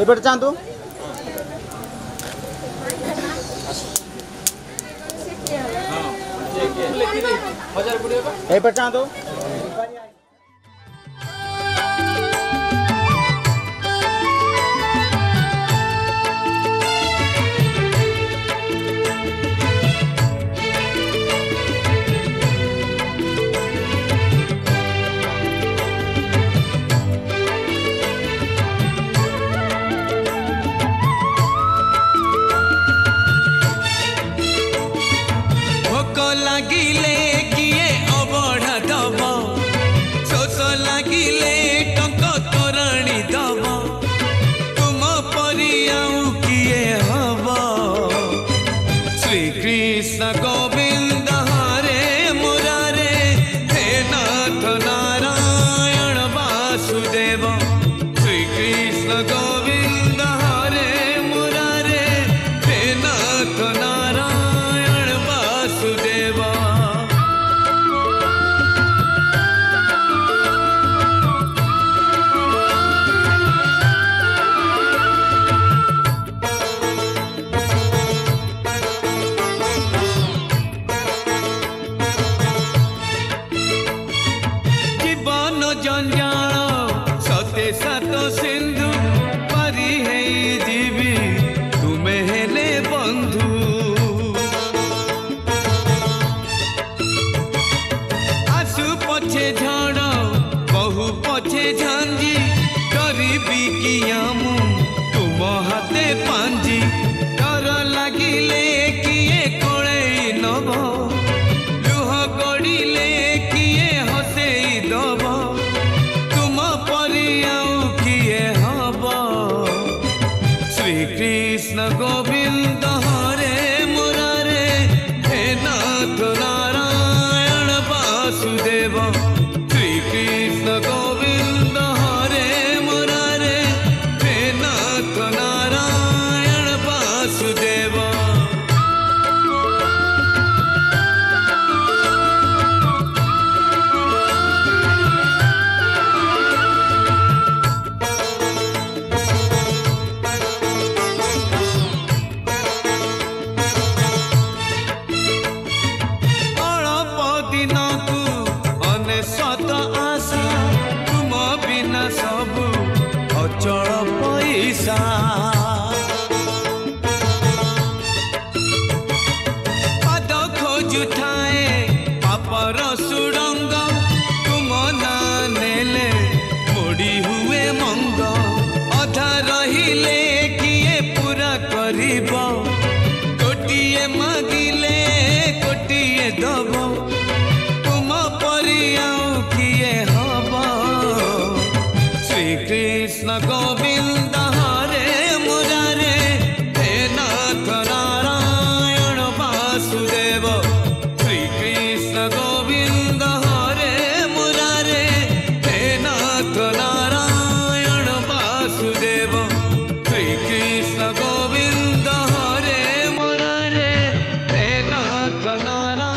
एपटे चाहतु एपटे चाहतु लगिले किए अबढ़ा दब शोष लगिले टंक तोरणी दब तुम परी आउ किए हब श्रीकृष्ण गोविंद हरे मुरारे हे नाथ नारायण वासुदेव श्रीकृष्ण गोविंद हरे मुरारे हे नाथ नारायण वासुदेव जीवन जंजाल सते सात सिंधु पारी है जीवी तुमे हेले बंधु आसु पछे झड़ बहु पछे झांझी गरीबी किया मु तुम हाथे पांजी डर लगिले किए कोड़े नभ लुह गड़िले किए हसेई दब तुम परी आउ किए हब श्रीकृष्ण गोविंद हरे मुरारे हे नाथ नारायण वासुदेव श्रीकृष्ण गोविंद हरे मुरारे हे नाथ नारायण वासुदेव अल्प दिन को अनेशत आशा तुम बिना सब अचल पैसा पाद खोजु थाए पापर सुरंग तुम ना नेले मोड़ी हुए मंग अधा रहिले किए पूरा करिब गोटिए मागिले गोटिए दब तुम परी आउ किए हब श्रीकृष्ण गोविंद हरे मुरारे हे नाथ नारायण वासुदेव श्रीकृष्ण गोविंद हरे मुरारे हे नाथ नारायण वासुदेव श्रीकृष्ण गोविंद हरे मुरारे हे नाथ नारायण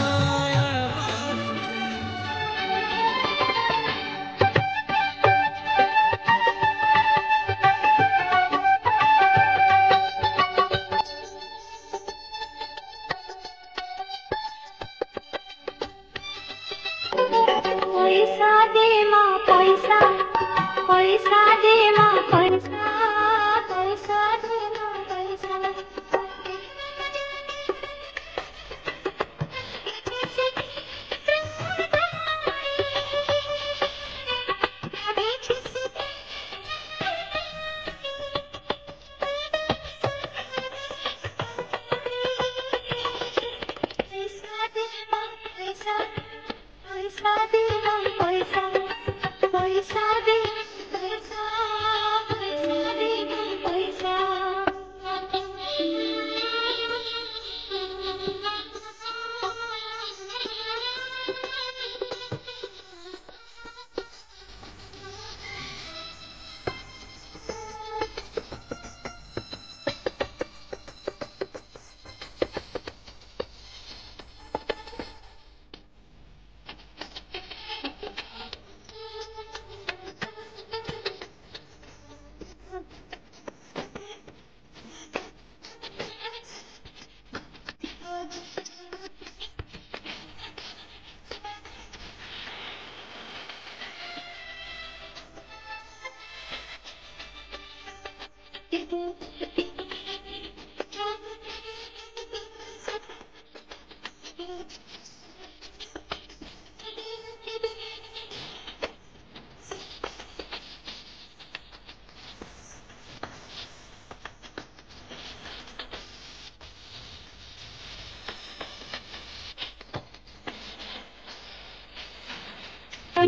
पैसा दे माँ पैसा पैसा दे माँ पैसा पैसा दे माँ पैसा पैसा दे माँ पैसा पैसा दे माँ पैसा पैसा दे पैसा पैसा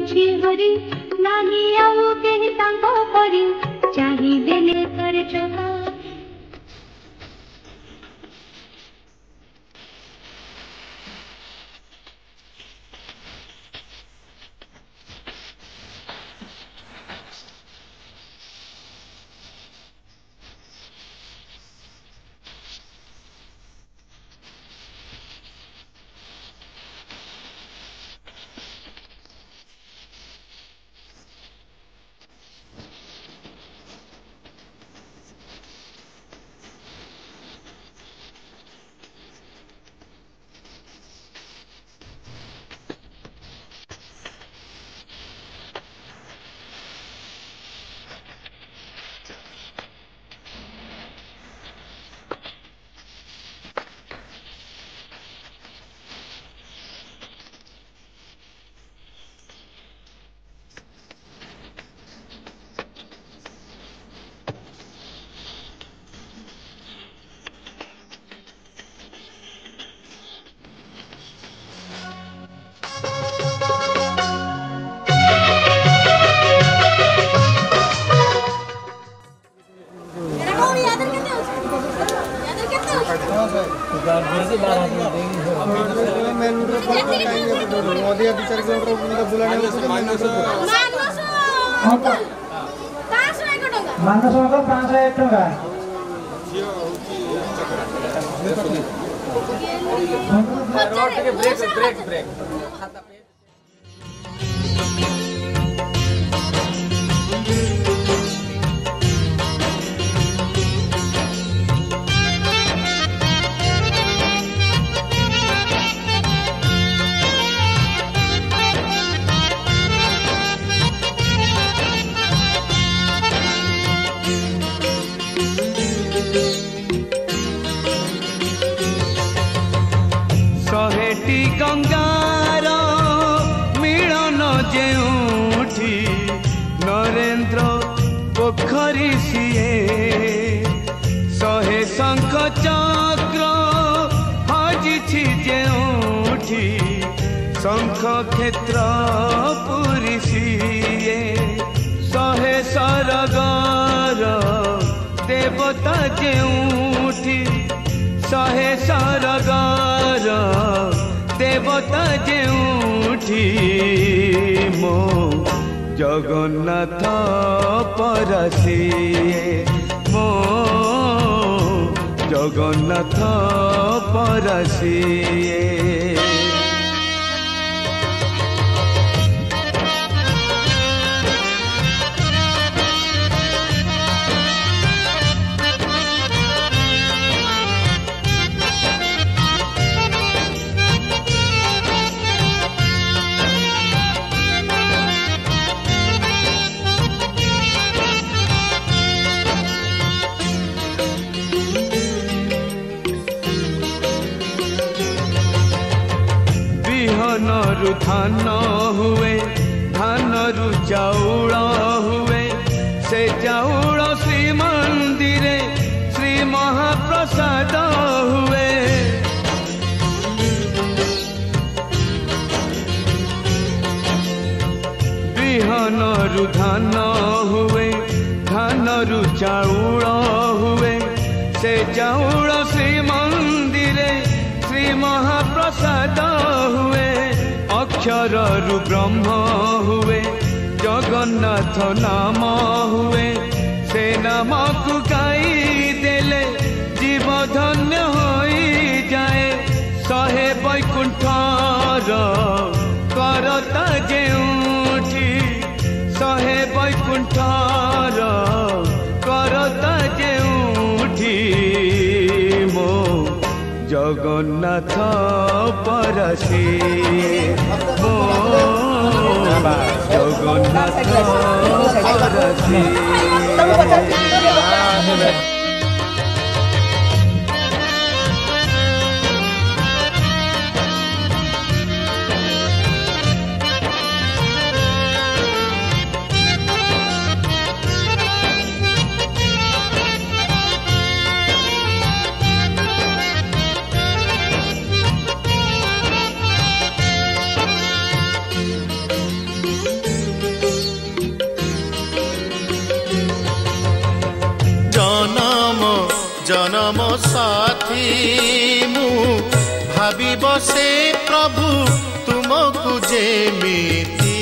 ଅଛି ହରି ନାହିଁ ଆଉ କେହି ତାଙ୍କ ପରି ଚାହିଁଦେଲେ ଥରେ ଚକା ଶହେଟି ଗଙ୍ଗାର ମିଳନ ଯେଉଁଠି ନରେନ୍ଦ୍ର ପୋଖରୀ ସିଏ ଶହେ ଶଙ୍ଖ ଚକ୍ର ହଜିଛି ଯେଉଁଠି ଶଙ୍ଖ କ୍ଷେତ୍ର ପୁରୀ ସିଏ ଶହେ ସରଗର ଦେବତା ଯେଉଁଠି ଶହେ ସରଗର ଦେବତା ଯେଉଁଠି ମୋ ଜଗନ୍ନାଥ ପରସିଏ ମୋ ଜଗନ୍ନାଥ ପରସିଏ ବିହନରୁ ଧାନ ହୁଏ ଧାନରୁ ଚାଉଳ ହୁଏ ସେ ଚାଉଳ ଶ୍ରୀମନ୍ଦିରେ ଶ୍ରୀ ମହାପ୍ରସାଦ ହୁଏ ବିହନରୁ ଧାନ ହୁଏ ଧାନରୁ ଚାଉଳ ହୁଏ ସେ ଚାଉଳ ଶ୍ରୀମନ୍ଦିରେ ଶ୍ରୀ ମହାପ୍ରସାଦ ହୁଏ ଅକ୍ଷରରୁ ବ୍ରହ୍ମ ହୁଏ ଜଗନ୍ନାଥ ନାମ ହୁଏ ସେ ନାମକୁ ଗାଇ ଦେଲେ ଜୀବ ଧନ୍ୟ ହୋଇଯାଏ ଶହେ ବୈକୁଣ୍ଠର କରତା ଯେଉଁଠି ଶହେ ବୈକୁଣ୍ଠର କରତା ଯେଉଁଠି ମୋ ଜଗନ୍ନାଥ ପରସିଏ ମୋ ଜଗନ୍ନାଥ ପରସିଏ जन्म साथी मु भावी बसे प्रभु तुमको जेमिति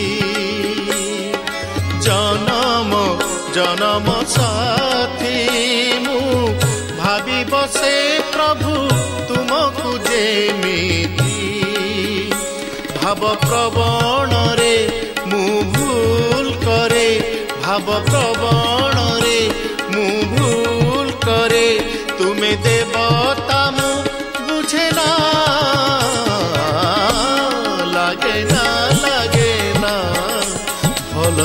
जन्म साथी मु भावी बसे प्रभु तुमको जेमिति भाव प्रवण रे मु भूल करे भाव प्रवण रे मु भूल करे तुम्हें देवता मु बुझे ना लागे ना भल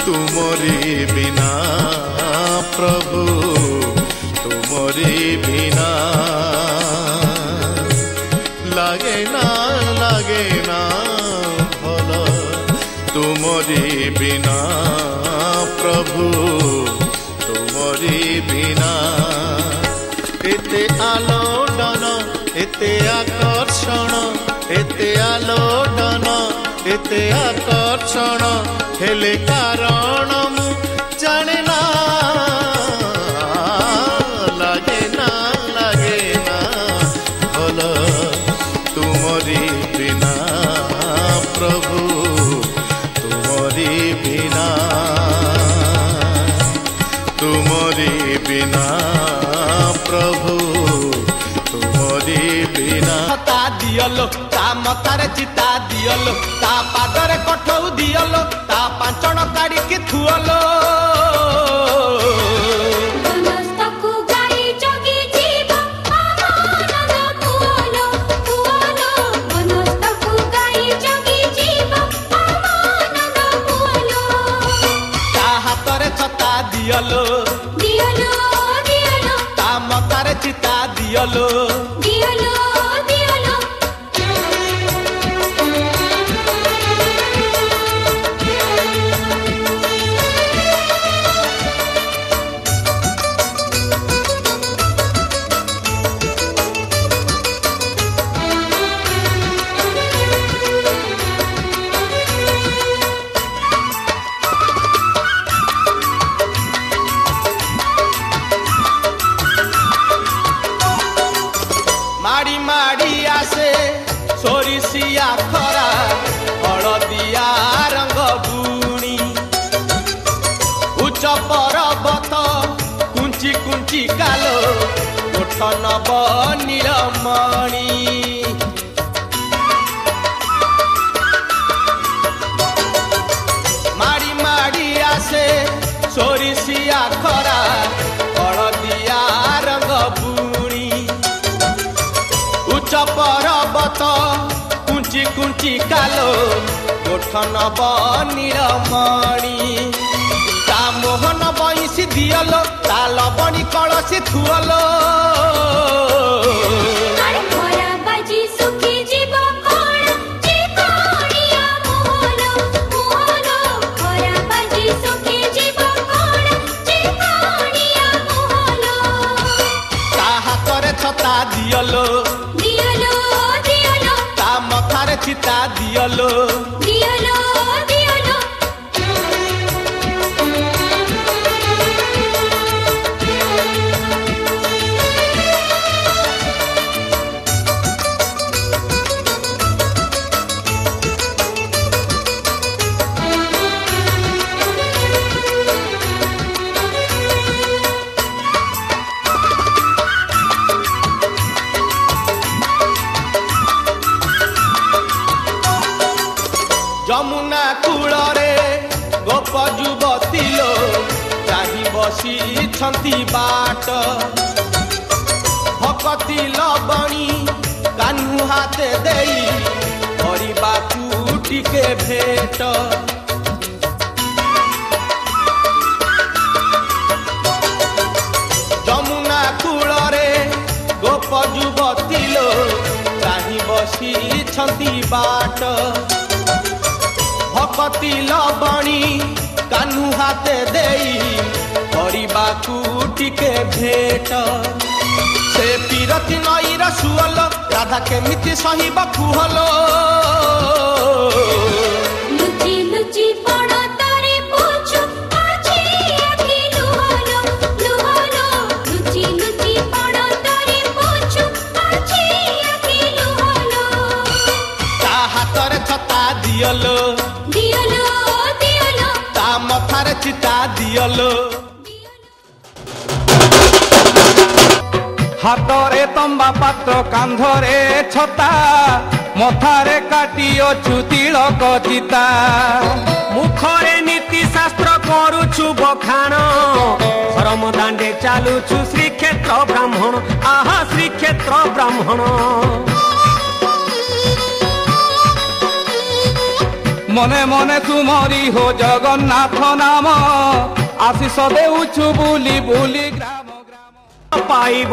तुमरी बिना प्रभु तुमरी बिना लागे ना भल तुमरी बिना प्रभु तुमरी बिना एते आलोडन एते आकर्षण एते आलोडन एते आकर्षण हेले कारण मु जाने ना लागे ना भल तुमरी बिना प्रभु तुमरी बिना प्रभु तुमरी बिना ता दियलो ता मतारे चिता दियलो ता पादरे कठौ दियलो ता पांचण काड़ी की थुअलो बनस्तकु गाई जगी जीव आनंद पुअलो बनस्तकु गाई जगी जीव आनंद पुअलो ता हातरे छता दियलो ता मतारे चिता दियलो माड़ी माड़ी आसे सोरिसिया खरा हलदिया रंग बुणी उच्च पर्वत कुंची कुंची कालो कोठ नब नीलमणि माड़ी माड़ी आसे सोरिसिया खरा हलदिया रंग बुणी उच्च पर्वत कुंची कुंची कालो गोठन नीलमणि ता मोहन बईसी दियलो ता लबणी कलसी थुअलो ता हातरे छता दियलो ता मथारे चिता दियलो यमुना कूल रे गोप युवती लो चाही बसी छंती बाट भकती लबणी कान्हू हाथे देई करबाकू टिके भेट यमुना कूल रे गोप युवती लो चाही बसी छंती बाट भकती लबणी कान्हू हाथे देई करबाकू टिके भेट से पीरती नई रसुअल राधा केमिति सहिब कुहलो लुचि लुचि पड़ तारे पूछो आछी आखी लुहलो लुहलो लुचि लुचि ମଥାରେ ଚିତା ଦିଅଲୋ ହାତରେ ତମ୍ବା ପାତ୍ର କାନ୍ଧରେ ଛତା ମଥାରେ କାଟି ଅଛୁ ତିଳକ ଚିତା ମୁଖରେ ନୀତି ଶାସ୍ତ୍ର କରୁଛୁ ବଖାଣ ଧର୍ମ ଦାଣ୍ଡେ ଚାଲୁଛୁ ଶ୍ରୀକ୍ଷେତ୍ର ବ୍ରାହ୍ମଣ ଆହା ଶ୍ରୀକ୍ଷେତ୍ର ବ୍ରାହ୍ମଣ ମନେ ମନେ ତୁମରି ହୋ ଜଗନ୍ନାଥ ନାମ ଆଶିଷ ଦେଉଛୁ ବୁଲି ବୁଲି ଗ୍ରାମ ଗ୍ରାମ ପାଇବ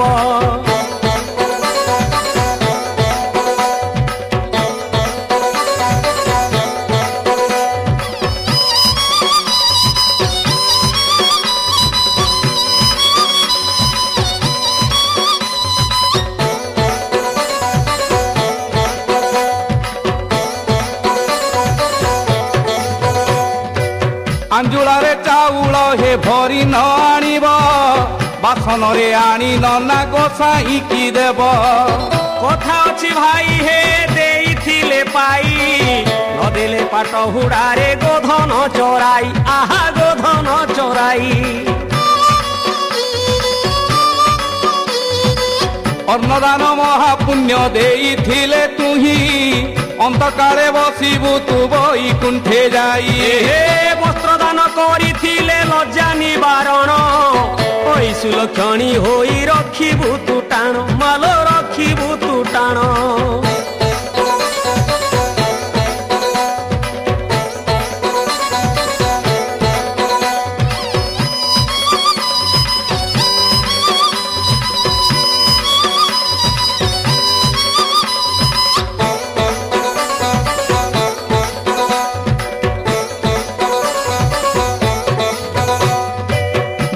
ଆଞ୍ଜୁଳାରେ ଚାଉଳ ହେ ଭରି ନ ଆଣିବ ବାସନରେ ଆଣି ନନା ଗୋସାଇକି ଦେବ କଥା ଅଛି ଭାଇ ହେ ଦେଇଥିଲେ ପାଇ ନଦେଲେ ପାଟ ହୁଡ଼ାରେ ଗୋଧନ ଚରାଇ ଆହା ଗୋଧନ ଚରାଇ ଅନ୍ନଦାନ ମହାପୁଣ୍ୟ ଦେଇଥିଲେ ତୁହି ଅନ୍ତକାଳେ ବସିବୁ ତୁ ବୈକୁଣ୍ଠେ ଯାଇ ହେ ବସ୍ତ୍ରଦାନ କରିଥିଲେ ଲଜ୍ଜା ନିବାରଣ ଐଶୁ ଲକ୍ଷଣୀ ହୋଇ ରଖିବୁ ତୁ ଟାଣ ମାଲ ରଖିବୁ ତୁ ଟାଣ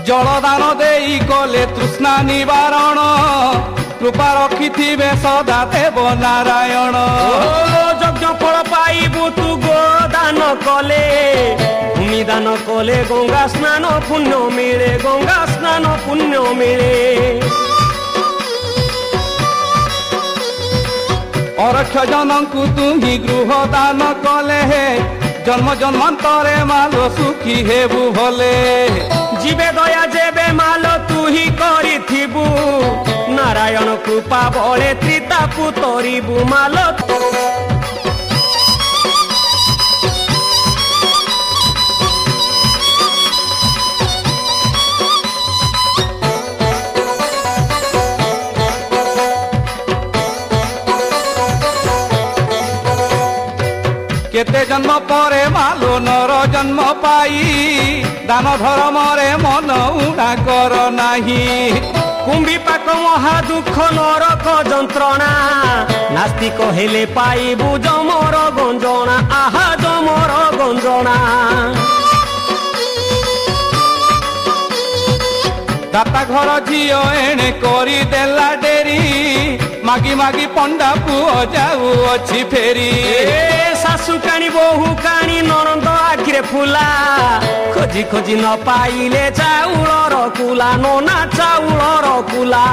ଜଳଦାନ ଦେଇ କଲେ ତୃଷ୍ଣା ନିବାରଣ କୃପା ରଖିଥିବେ ସଦା ଦେବ ନାରାୟଣ ଯଜ୍ଞ ଫଳ ପାଇବୁ ତୁ ଗୋଦାନ କଲେ ଭୂମି ଦାନ କଲେ ଗଙ୍ଗା ସ୍ନାନ ପୁଣ୍ୟ ମିଳେ ଗଙ୍ଗା ସ୍ନାନ ପୁଣ୍ୟ ମିଳେ ଅରକ୍ଷ ଜନଙ୍କୁ ତୁହି ଗୃହ ଦାନ କଲେ ଜନ୍ମ ଜନ୍ମାନ୍ତରେ ମାଲ ସୁଖୀ ହେବୁ ଭଲେ ଯିବେ ଦୟା ଯେବେ ମାଲ ତୁ ହିଁ କରିଥିବୁ ନାରାୟଣ କୃପା ବଳେ ତ୍ରିତାକୁ ତରିବୁ ମାଲ କେତେ ଜନ୍ମ ପରେ ମାଲୋ ନର ଜନ୍ମ ପାଇ ଦାନ ଧର୍ମରେ ମନ ଉଡ଼ା କର ନାହିଁ କୁମ୍ଭୀ ପାକ ମହା ଦୁଃଖ ନରକ ଯନ୍ତ୍ରଣା ନାସ୍ତିକ ହେଲେ ପାଇବୁ ଜମର ଗଞ୍ଜଣା ଆହା ଜମର ଗଞ୍ଜଣା ଦାତା ଘର ଝିଅ ଏଣେ କରିଦେଲା ଡେରି ମାଗି ମାଗି ପଣ୍ଡା ପୁଅ ଯାଉଅଛି ଫେରି ଶାଶୁ କାଣି ବୋହୁ କାଣି ନଣନ୍ଦ ଆଖିରେ ଫୁଲା ଖୋଜି ଖୋଜି ନ ପାଇଲେ ଚାଉଳର କୁଲା ନନା ଚାଉଳର କୁଲା